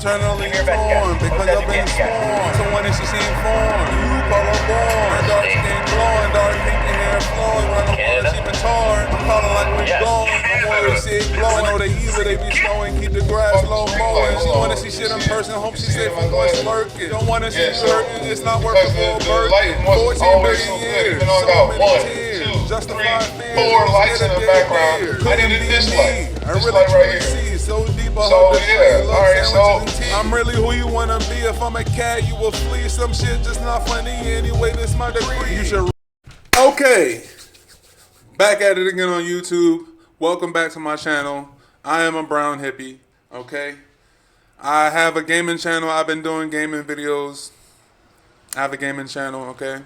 eternally torn because I've been sworn. Someone that she seen form. You call her born. Dark skin glowing, dark pink and hair flowing. When I'm on, she been torn. I'm calling like we glowing. I'm worried to see it glowing. I know they either they be slowing, keep the grass low mowing. She wanna see shit in person. Hope she safe from what's lurking. Don't wanna see you hurting. It's not worth it for a birthday. 14 billion years. So many tears. Justified fears. 4 lights in the background. I needed this light. I really right see so deep. So yeah, alright, so I'm really who you wanna be. If I'm a cat, you will flee. Some shit just not funny anyway. This my degree. You should. Okay, back at it again on YouTube. Welcome back to my channel. I am a brown hippie. Okay, I have a gaming channel. I've been doing gaming videos. I have a gaming channel. Okay,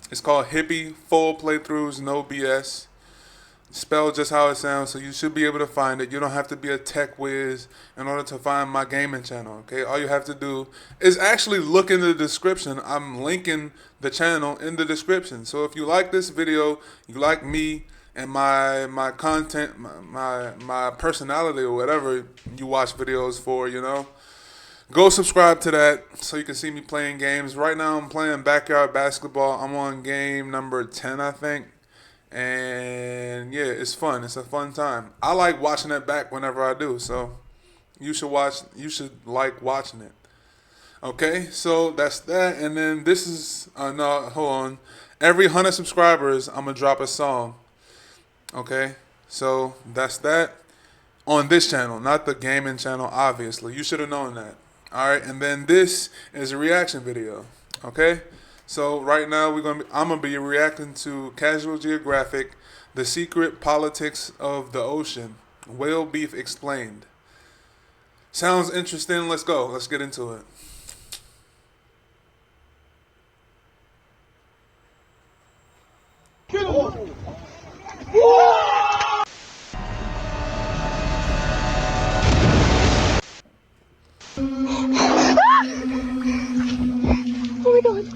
it's called Hippie Full Playthroughs, No BS. Spelled just how it sounds, so you should be able to find it. You don't have to be a tech whiz in order to find my gaming channel, okay? All you have to do is actually look in the description. I'm linking the channel in the description. So if you like this video, you like me and my content, my personality or whatever you watch videos for, you know, go subscribe to that so you can see me playing games. Right now I'm playing backyard basketball. I'm on game number 10, I think. And yeah, it's fun. It's a fun time. I like watching it back whenever I do. So you should like watching it. Okay, so that's that. And then this is no, hold on. Every 100 subscribers, I'm gonna drop a song. Okay, so that's that on this channel, not the gaming channel. Obviously, you should have known that. All right, and then this is a reaction video. Okay. So right now I'm gonna be reacting to Casual Geographic, The Secret Politics of the Ocean, Whale Beef Explained. Sounds interesting. Let's go. Let's get into it. Oh my god.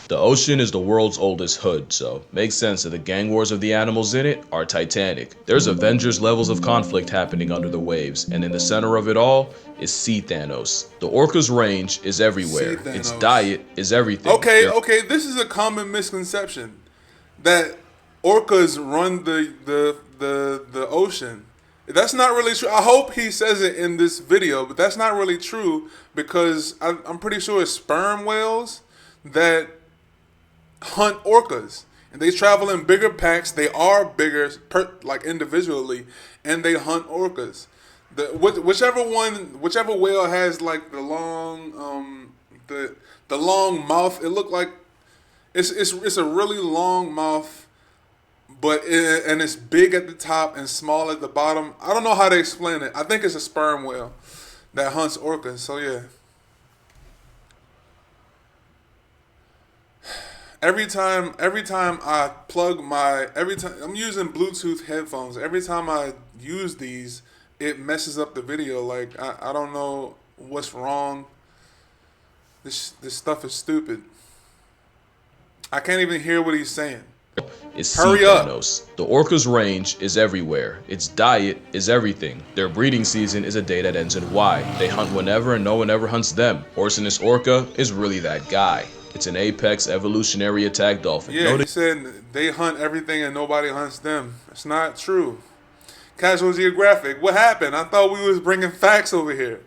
The ocean is the world's oldest hood, so makes sense that the gang wars of the animals in it are titanic. There's Avengers levels of conflict happening under the waves, and in the center of it all is Sea Thanos. The orca's range is everywhere. Its diet is everything. Okay, this is a common misconception that orcas run the ocean. That's not really true. I hope he says it in this video, but that's not really true because I'm pretty sure it's sperm whales that hunt orcas, and they travel in bigger packs. They are bigger, like individually, and they hunt orcas. Whichever whale has like the long the long mouth. It looked like it's a really long mouth, but and it's big at the top and small at the bottom. I don't know how to explain it. I think it's a sperm whale that hunts orcas. So yeah. Every time I plug I'm using Bluetooth headphones. Every time I use these, it messes up the video. Like I don't know what's wrong. This stuff is stupid. I can't even hear what he's saying. Is Hurry up. Thanos. The orca's range is everywhere. Its diet is everything. Their breeding season is a day that ends in Y. They hunt whenever and no one ever hunts them. Orsonus orca is really that guy. It's an apex evolutionary attack dolphin. Yeah, he said they hunt everything and nobody hunts them. It's not true. Casual Geographic, what happened? I thought we was bringing facts over here.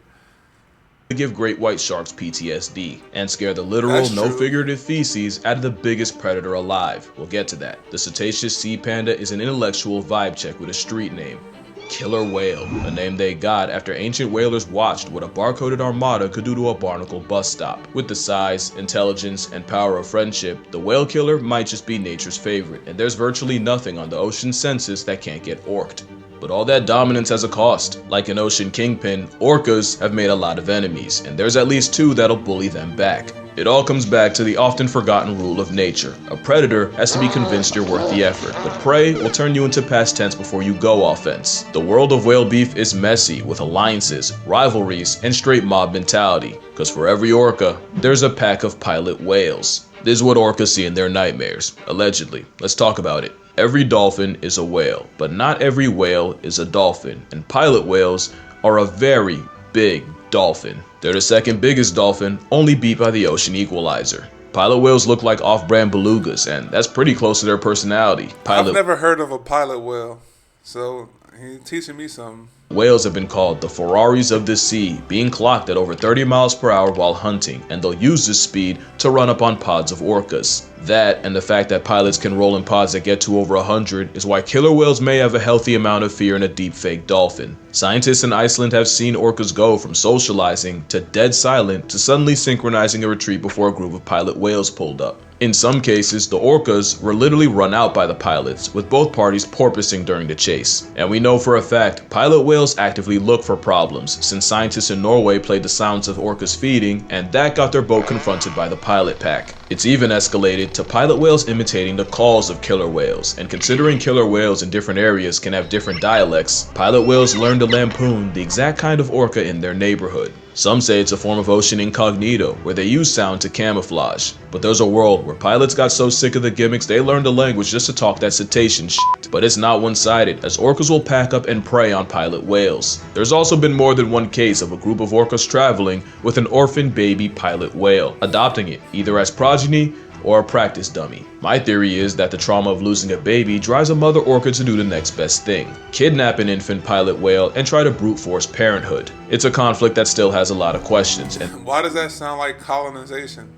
To give great white sharks PTSD and scare the literal, no figurative feces out of the biggest predator alive. We'll get to that. The cetaceous sea panda is an intellectual vibe check with a street name. Killer whale, a name they got after ancient whalers watched what a barcoded armada could do to a barnacle bus stop. With the size, intelligence, and power of friendship, the whale killer might just be nature's favorite, and there's virtually nothing on the ocean's census that can't get orked. But all that dominance has a cost. Like an ocean kingpin, orcas have made a lot of enemies, and there's at least 2 that'll bully them back. It all comes back to the often forgotten rule of nature. A predator has to be convinced you're worth the effort, but prey will turn you into past tense before you go offense. The world of whale beef is messy, with alliances, rivalries, and straight mob mentality. Cause for every orca, there's a pack of pilot whales. This is what orcas see in their nightmares, allegedly. Let's talk about it. Every dolphin is a whale, but not every whale is a dolphin, and pilot whales are a very big dolphin. They're the second biggest dolphin, only beat by the ocean equalizer. Pilot whales look like off-brand belugas, and that's pretty close to their personality. I've never heard of a pilot whale, so he's teaching me something. Whales have been called the Ferraris of the sea, being clocked at over 30 miles per hour while hunting, and they'll use this speed to run up on pods of orcas. That, and the fact that pilots can roll in pods that get to over 100, is why killer whales may have a healthy amount of fear in a deep-fake dolphin. Scientists in Iceland have seen orcas go from socializing to dead silent to suddenly synchronizing a retreat before a group of pilot whales pulled up. In some cases, the orcas were literally run out by the pilots, with both parties porpoising during the chase. And we know for a fact, pilot whales actively look for problems, since scientists in Norway played the sounds of orcas feeding, and that got their boat confronted by the pilot pack. It's even escalated to pilot whales imitating the calls of killer whales, and considering killer whales in different areas can have different dialects, pilot whales learn to lampoon the exact kind of orca in their neighborhood. Some say it's a form of ocean incognito, where they use sound to camouflage. But there's a world where pilots got so sick of the gimmicks they learned a language just to talk that cetacean shit. But it's not one-sided, as orcas will pack up and prey on pilot whales. There's also been more than one case of a group of orcas traveling with an orphan baby pilot whale, adopting it, either as progeny or a practice dummy. My theory is that the trauma of losing a baby drives a mother orca to do the next best thing: kidnap an infant pilot whale and try to brute force parenthood. It's a conflict that still has a lot of questions, and why does that sound like colonization?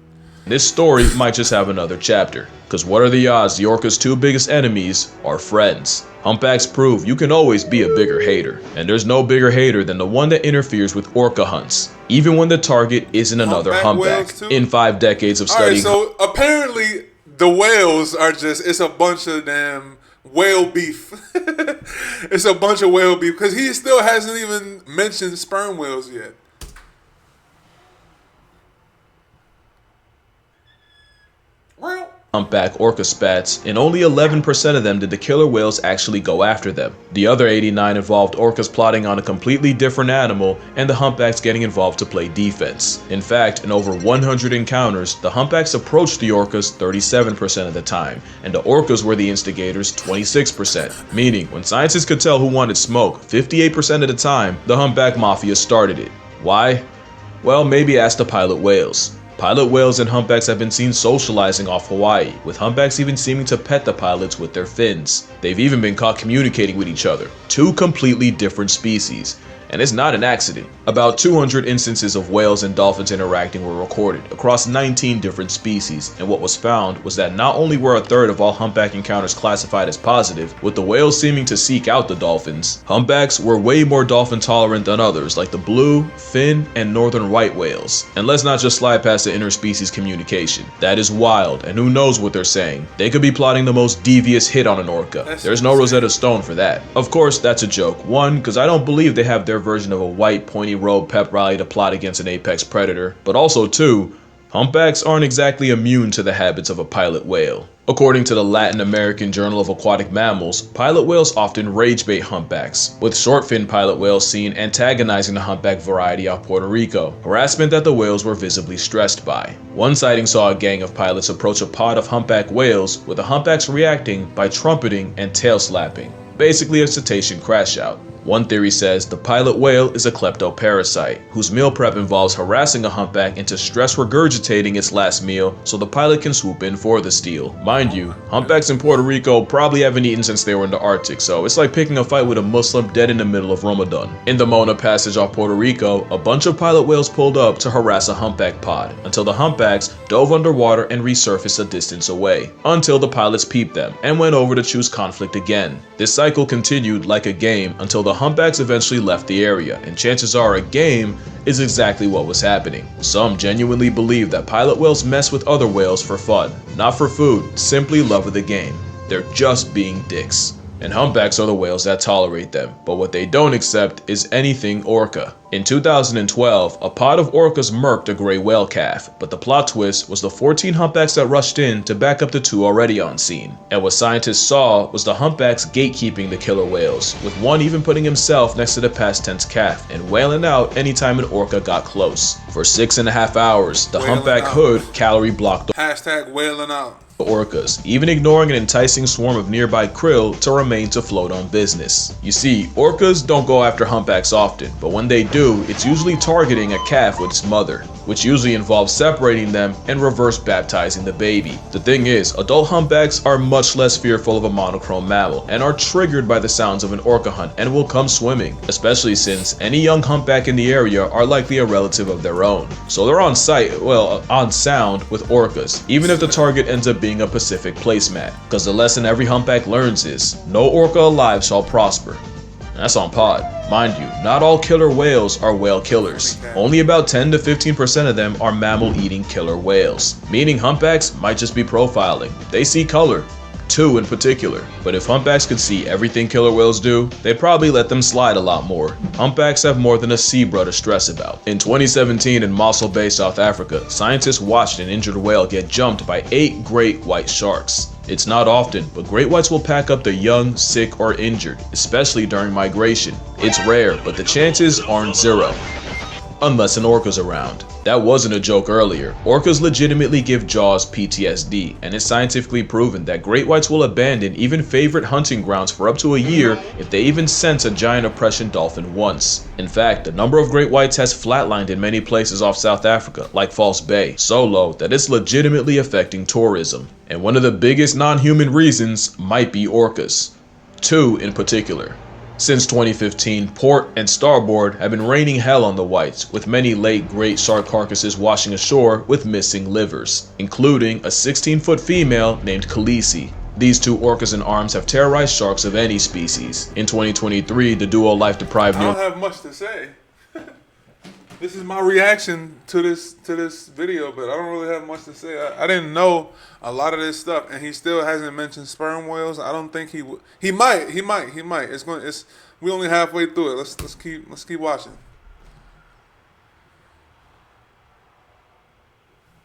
This story might just have another chapter, because what are the odds the orca's two biggest enemies are friends? Humpbacks prove you can always be a bigger hater, and there's no bigger hater than the one that interferes with orca hunts, even when the target isn't another humpback. In 5 decades of studying. Alright, so apparently the whales are it's a bunch of damn whale beef. It's a bunch of whale beef, because he still hasn't even mentioned sperm whales yet. Humpback orca spats, and only 11% of them did the killer whales actually go after them. The other 89 involved orcas plotting on a completely different animal and the humpbacks getting involved to play defense. In fact, in over 100 encounters, the humpbacks approached the orcas 37% of the time, and the orcas were the instigators 26%, meaning when scientists could tell who wanted smoke, 58% of the time, the humpback mafia started it. Why? Well, maybe ask the pilot whales. Pilot whales and humpbacks have been seen socializing off Hawaii, with humpbacks even seeming to pet the pilots with their fins. They've even been caught communicating with each other, two completely different species. And it's not an accident. About 200 instances of whales and dolphins interacting were recorded across 19 different species, and what was found was that not only were a third of all humpback encounters classified as positive, with the whales seeming to seek out the dolphins, humpbacks were way more dolphin tolerant than others like the blue, fin, and northern white whales. And let's not just slide past the interspecies communication. That is wild, and who knows what they're saying. They could be plotting the most devious hit on an orca. There's no Rosetta Stone for that. Of course, that's a joke. One, because I don't believe they have their version of a white pointy robe pep rally to plot against an apex predator, but also 2, humpbacks aren't exactly immune to the habits of a pilot whale. According to the Latin American Journal of Aquatic Mammals, pilot whales often rage bait humpbacks, with short-finned pilot whales seen antagonizing the humpback variety off Puerto Rico, harassment that the whales were visibly stressed by. One sighting saw a gang of pilots approach a pod of humpback whales, with the humpbacks reacting by trumpeting and tail slapping, basically a cetacean crash out. One theory says the pilot whale is a kleptoparasite, whose meal prep involves harassing a humpback into stress regurgitating its last meal so the pilot can swoop in for the steal. Mind you, humpbacks in Puerto Rico probably haven't eaten since they were in the Arctic, so it's like picking a fight with a Muslim dead in the middle of Ramadan. In the Mona Passage off Puerto Rico, a bunch of pilot whales pulled up to harass a humpback pod, until the humpbacks dove underwater and resurfaced a distance away, until the pilots peeped them and went over to choose conflict again. This cycle continued like a game until the humpbacks eventually left the area, and chances are a game is exactly what was happening. Some genuinely believe that pilot whales mess with other whales for fun, not for food, simply love of the game. They're just being dicks. And humpbacks are the whales that tolerate them, but what they don't accept is anything orca. In 2012, a pod of orcas murked a gray whale calf, but the plot twist was the 14 humpbacks that rushed in to back up the 2 already on scene. And what scientists saw was the humpbacks gatekeeping the killer whales, with one even putting himself next to the past tense calf and wailing out anytime an orca got close. For 6.5 hours, the humpback hood calorie blocked. Hashtag wailing out. orcas, even ignoring an enticing swarm of nearby krill to remain to float on business. You see, orcas don't go after humpbacks often, but when they do, it's usually targeting a calf with its mother, which usually involves separating them and reverse baptizing the baby. The thing is, adult humpbacks are much less fearful of a monochrome mammal and are triggered by the sounds of an orca hunt and will come swimming, especially since any young humpback in the area are likely a relative of their own. So they're on sound with orcas, even if the target ends up being a Pacific placemat, because the lesson every humpback learns is, no orca alive shall prosper. And that's on pod. Mind you, not all killer whales are whale killers. Only about 10 to 15% of them are mammal-eating killer whales, meaning humpbacks might just be profiling. They see color. 2 in particular. But if humpbacks could see everything killer whales do, they'd probably let them slide a lot more. Humpbacks have more than a zebra to stress about. In 2017 in Mossel Bay, South Africa, scientists watched an injured whale get jumped by 8 great white sharks. It's not often, but great whites will pack up the young, sick, or injured, especially during migration. It's rare, but the chances aren't zero. Unless an orca's around. That wasn't a joke earlier. Orcas legitimately give jaws PTSD, and it's scientifically proven that great whites will abandon even favorite hunting grounds for up to a year if they even sense a giant oppression dolphin once. In fact, the number of great whites has flatlined in many places off South Africa, like False Bay, so low that it's legitimately affecting tourism. And one of the biggest non-human reasons might be orcas. 2 in particular. Since 2015, port and starboard have been raining hell on the whites, with many late great shark carcasses washing ashore with missing livers, including a 16-foot female named Khaleesi. These 2 orcas in arms have terrorized sharks of any species. In 2023, the duo life-deprived... I don't have much to say. This is my reaction to this video, but I don't really have much to say. I didn't know a lot of this stuff, and he still hasn't mentioned sperm whales. I don't think he would. He might. We only halfway through it. Let's keep watching.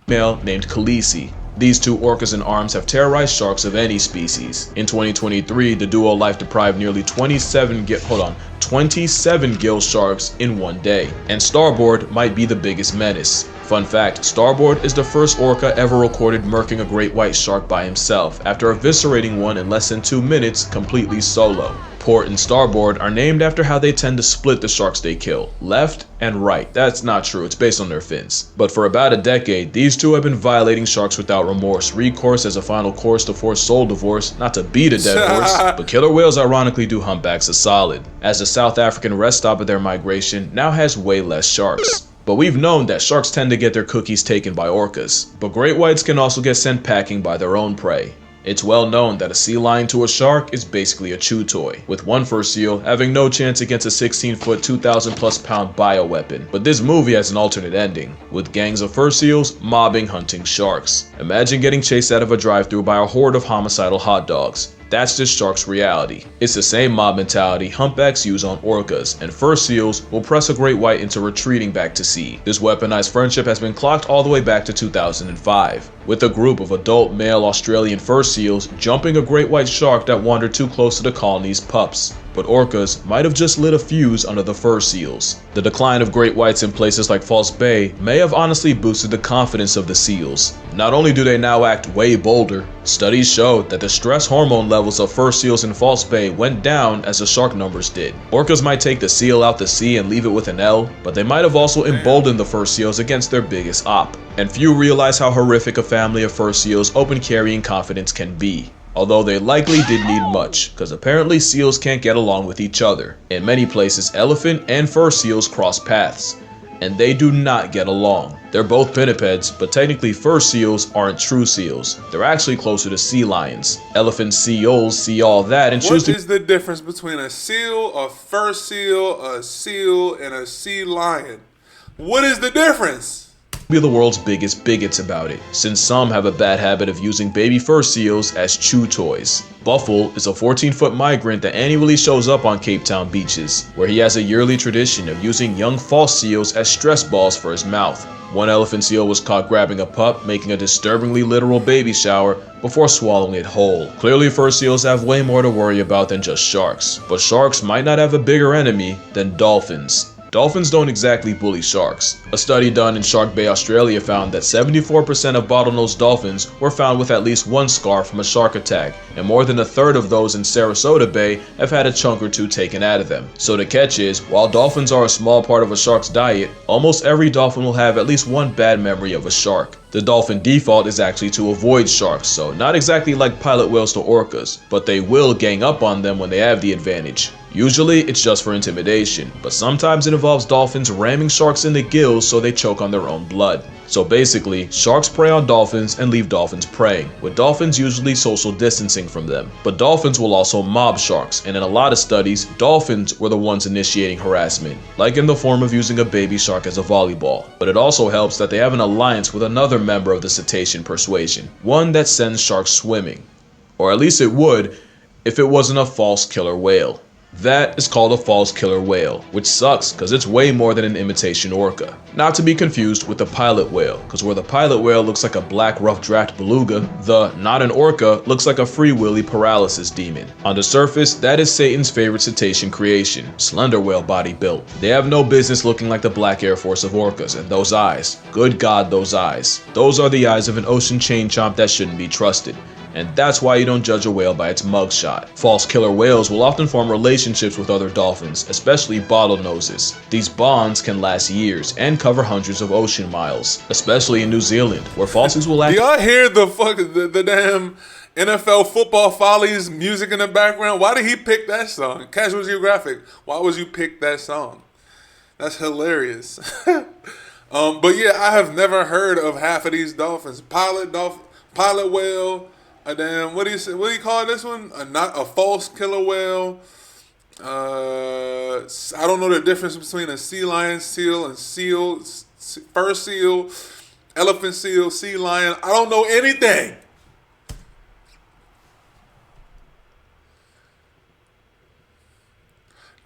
Male named Khaleesi. These 2 orcas in arms have terrorized sharks of any species. In 2023, the duo life-deprived nearly 27 gill sharks in one day, and starboard might be the biggest menace. Fun fact, starboard is the first orca ever recorded murking a great white shark by himself after eviscerating one in less than 2 minutes completely solo. Port and starboard are named after how they tend to split the sharks they kill, left and right. That's not true, it's based on their fins. But for about a decade, these 2 have been violating sharks without remorse. Recourse as a final course to force soul divorce, not to beat a dead horse, but killer whales ironically do humpbacks a solid, as the South African rest stop of their migration now has way less sharks. But we've known that sharks tend to get their cookies taken by orcas, but great whites can also get sent packing by their own prey. It's well known that a sea lion to a shark is basically a chew toy, with one fur seal having no chance against a 16-foot, 2,000+ pound bioweapon. But this movie has an alternate ending, with gangs of fur seals mobbing hunting sharks. Imagine getting chased out of a drive-thru by a horde of homicidal hot dogs. That's just sharks' reality. It's the same mob mentality humpbacks use on orcas, and fur seals will press a great white into retreating back to sea. This weaponized friendship has been clocked all the way back to 2005, with a group of adult male Australian fur seals jumping a great white shark that wandered too close to the colony's pups. But orcas might have just lit a fuse under the fur seals. The decline of great whites in places like False Bay may have honestly boosted the confidence of the seals. Not only do they now act way bolder, studies showed that the stress hormone levels of fur seals in False Bay went down as the shark numbers did. Orcas might take the seal out to sea and leave it with an L, but they might have also emboldened the fur seals against their biggest op. And few realize how horrific a family of fur seals open carrying confidence can be. Although they likely didn't need much, because apparently seals can't get along with each other. In many places, elephant and fur seals cross paths, and they do not get along. They're both pinnipeds, but technically fur seals aren't true seals. They're actually closer to sea lions. Elephant seals see all that and choose to... What is the difference between a seal, a fur seal, and a sea lion? What is the difference? Be the world's biggest bigots about it, since some have a bad habit of using baby fur seals as chew toys. Buffle is a 14-foot migrant that annually shows up on Cape Town beaches, where he has a yearly tradition of using young false seals as stress balls for his mouth. One elephant seal was caught grabbing a pup, making a disturbingly literal baby shower before swallowing it whole. Clearly fur seals have way more to worry about than just sharks, but sharks might not have a bigger enemy than dolphins. Dolphins don't exactly bully sharks. A study done in Shark Bay, Australia found that 74% of bottlenose dolphins were found with at least one scar from a shark attack, and more than a third of those in Sarasota Bay have had a chunk or two taken out of them. So the catch is, while dolphins are a small part of a shark's diet, almost every dolphin will have at least one bad memory of a shark. The dolphin default is actually to avoid sharks, so not exactly like pilot whales to orcas, but they will gang up on them when they have the advantage. Usually it's just for intimidation, but sometimes it involves dolphins ramming sharks in the gills so they choke on their own blood. So basically, sharks prey on dolphins and leave dolphins preying, with dolphins usually social distancing from them. But dolphins will also mob sharks, and in a lot of studies, dolphins were the ones initiating harassment, like in the form of using a baby shark as a volleyball. But it also helps that they have an alliance with another member of the cetacean persuasion, one that sends sharks swimming. Or at least it would, if it wasn't a false killer whale. That is called a false killer whale, which sucks because it's way more than an imitation orca. Not to be confused with the pilot whale, because where the pilot whale looks like a black rough draft beluga, the not an orca looks like a free willy paralysis demon. On the surface, that is Satan's favorite cetacean creation, slender whale body built. They have no business looking like the black air force of orcas, and those eyes, good God, those eyes. Those are the eyes of an ocean chain chomp that shouldn't be trusted. And that's why you don't judge a whale by its mugshot. False killer whales will often form relationships with other dolphins, especially bottlenoses. These bonds can last years and cover hundreds of ocean miles, especially in New Zealand, where falsies will act. Do y'all hear the damn NFL football follies music in the background? Why did he pick that song? Casual Geographic, why would you pick that song? That's hilarious. But yeah, I have never heard of half of these dolphins. Pilot whale. A damn, what do you call this one? Not a false killer whale. I don't know the difference between a sea lion seal and fur seal, elephant seal, sea lion. I don't know anything.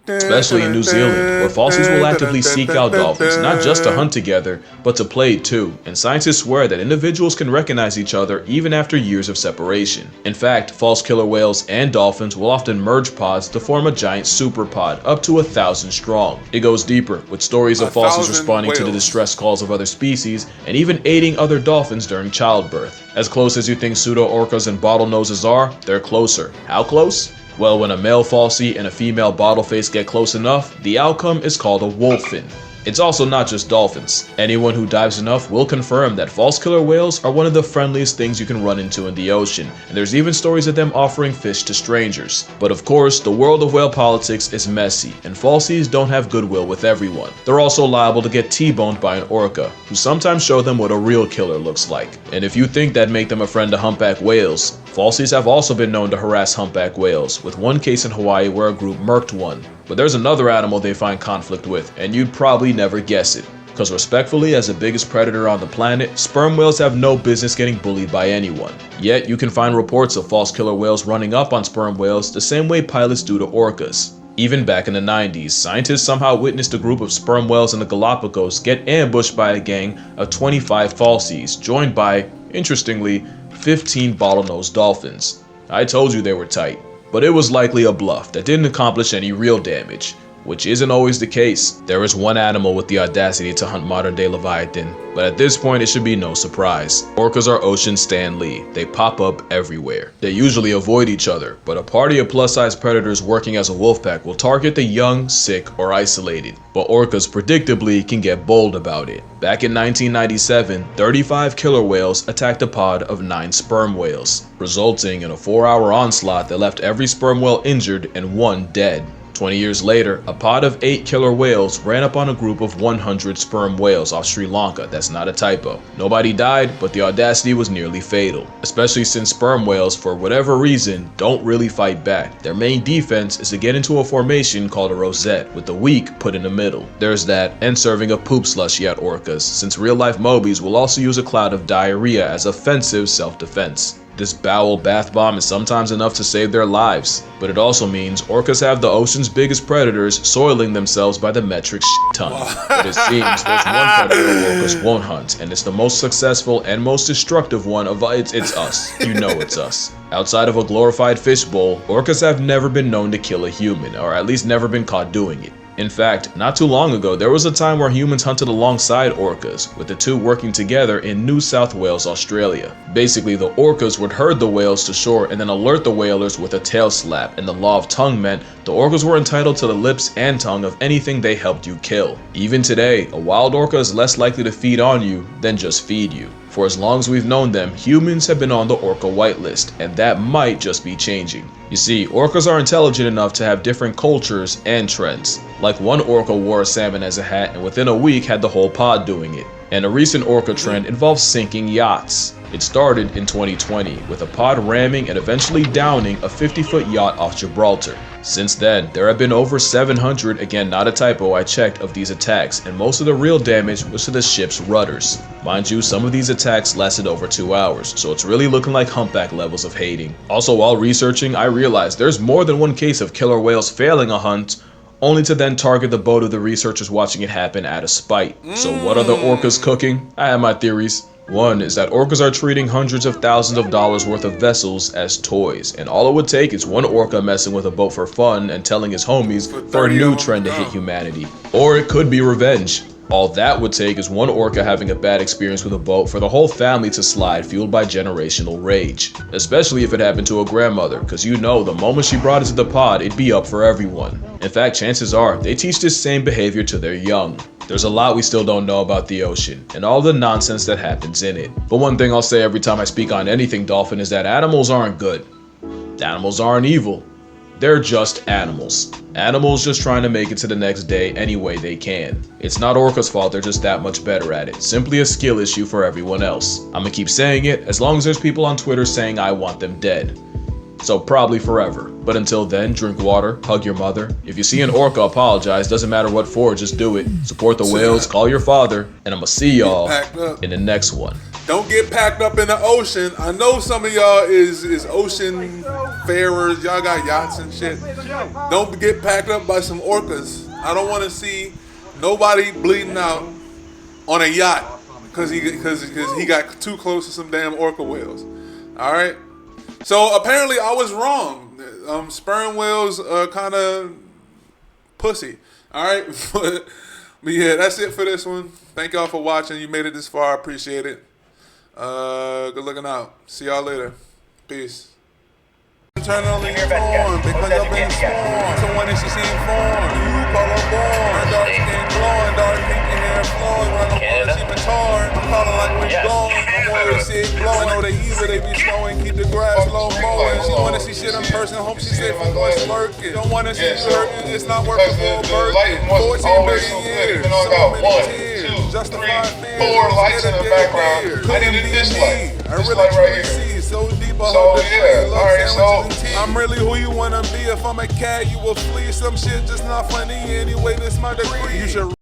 Especially in New Zealand, where falsies will actively seek out dolphins, not just to hunt together, but to play too, and scientists swear that individuals can recognize each other even after years of separation. In fact, false killer whales and dolphins will often merge pods to form a giant superpod, up to 1,000 strong. It goes deeper, with stories of falsies responding to the distress calls of other species, and even aiding other dolphins during childbirth. As close as you think pseudo-orcas and bottlenoses are, they're closer. How close? Well, when a male falsie and a female bottleface get close enough, the outcome is called a wolffin. It's also not just dolphins. Anyone who dives enough will confirm that false killer whales are one of the friendliest things you can run into in the ocean, and there's even stories of them offering fish to strangers. But of course, the world of whale politics is messy, and falsies don't have goodwill with everyone. They're also liable to get T-boned by an orca, who sometimes show them what a real killer looks like. And if you think that'd make them a friend to humpback whales, falsies have also been known to harass humpback whales, with one case in Hawaii where a group murked one. But there's another animal they find conflict with, and you'd probably never guess it. Because respectfully, as the biggest predator on the planet, sperm whales have no business getting bullied by anyone. Yet, you can find reports of false killer whales running up on sperm whales the same way pilots do to orcas. Even back in the 90s, scientists somehow witnessed a group of sperm whales in the Galapagos get ambushed by a gang of 25 falsies, joined by, interestingly, 15 bottlenose dolphins. I told you they were tight. But it was likely a bluff that didn't accomplish any real damage, which isn't always the case. There is one animal with the audacity to hunt modern-day Leviathan, but at this point it should be no surprise. Orcas are ocean Stan Lee. They pop up everywhere. They usually avoid each other, but a party of plus-size predators working as a wolf pack will target the young, sick, or isolated. But orcas predictably can get bold about it. Back in 1997, 35 killer whales attacked a pod of 9 sperm whales, resulting in a 4-hour onslaught that left every sperm whale injured and one dead. 20 years later, a pod of 8 killer whales ran up on a group of 100 sperm whales off Sri Lanka. That's not a typo. Nobody died, but the audacity was nearly fatal, especially since sperm whales, for whatever reason, don't really fight back. Their main defense is to get into a formation called a rosette, with the weak put in the middle. There's that, and serving a poop slushy at orcas, since real-life mobies will also use a cloud of diarrhea as offensive self-defense. This bowel bath bomb is sometimes enough to save their lives, but it also means orcas have the ocean's biggest predators soiling themselves by the metric ton. But it seems there's one predator orcas won't hunt, and it's the most successful and most destructive one of it's us. You know it's us. Outside of a glorified fishbowl, orcas have never been known to kill a human, or at least never been caught doing it. In fact, not too long ago, there was a time where humans hunted alongside orcas, with the two working together in New South Wales, Australia. Basically, the orcas would herd the whales to shore and then alert the whalers with a tail slap, and the law of tongue meant the orcas were entitled to the lips and tongue of anything they helped you kill. Even today, a wild orca is less likely to feed on you than just feed you. For as long as we've known them, humans have been on the orca whitelist, and that might just be changing. You see, orcas are intelligent enough to have different cultures and trends. Like one orca wore a salmon as a hat and within a week had the whole pod doing it. And a recent orca trend involves sinking yachts. It started in 2020 with a pod ramming and eventually downing a 50-foot yacht off Gibraltar. Since then, there have been over 700, again not a typo, I checked, of these attacks, and most of the real damage was to the ship's rudders. Mind you, some of these attacks lasted over 2 hours, so it's really looking like humpback levels of hating. Also, while researching, I realized there's more than one case of killer whales failing a hunt, only to then target the boat of the researchers watching it happen out of spite. So what are the orcas cooking? I have my theories. One is that orcas are treating hundreds of thousands of dollars worth of vessels as toys, and all it would take is one orca messing with a boat for fun and telling his homies for a new trend to hit humanity. Or it could be revenge. All that would take is one orca having a bad experience with a boat for the whole family to slide, fueled by generational rage. Especially if it happened to a grandmother, cause you know the moment she brought it to the pod, it'd be up for everyone. In fact, chances are, they teach this same behavior to their young. There's a lot we still don't know about the ocean, and all the nonsense that happens in it. But one thing I'll say every time I speak on anything dolphin is that animals aren't good. Animals aren't evil. They're just animals. Animals just trying to make it to the next day any way they can. It's not orca's fault, they're just that much better at it. Simply a skill issue for everyone else. I'ma keep saying it as long as there's people on Twitter saying I want them dead. So probably forever. But until then, drink water, hug your mother. If you see an orca, apologize. Doesn't matter what for, just do it. Support the whales, call your father, and I'ma see y'all in the next one. Don't get packed up in the ocean. I know some of y'all is ocean farers. Y'all got yachts and shit. Don't get packed up by some orcas. I don't want to see nobody bleeding out on a yacht because he got too close to some damn orca whales. All right. So apparently I was wrong. Sperm whales are kind of pussy. All right. But yeah, that's it for this one. Thank y'all for watching. You made it this far. I appreciate it. Good looking out. See y'all later. Peace. Turn on the form because y'all been sworn. Someone that she seen form. You call her born. Dark skin glowing, dark pink hair flowing. When I'm calling, she been torn. I'm calling like where you going. I'm worried, see it glowing. Know they evil, they be slowing. Keep the grass low mowing. She wanna see shit in person. Hope she safe from what's lurking. Don't wanna see you hurting. It's not working for a birthday. 14 billion years. So many tears. Justified fears. 4 lights in the background. I need a dislike. I really right see so deep. So yeah, alright, so I'm really who you wanna be. If I'm a cat, you will flee. Some shit just not funny anyway. This my degree. You should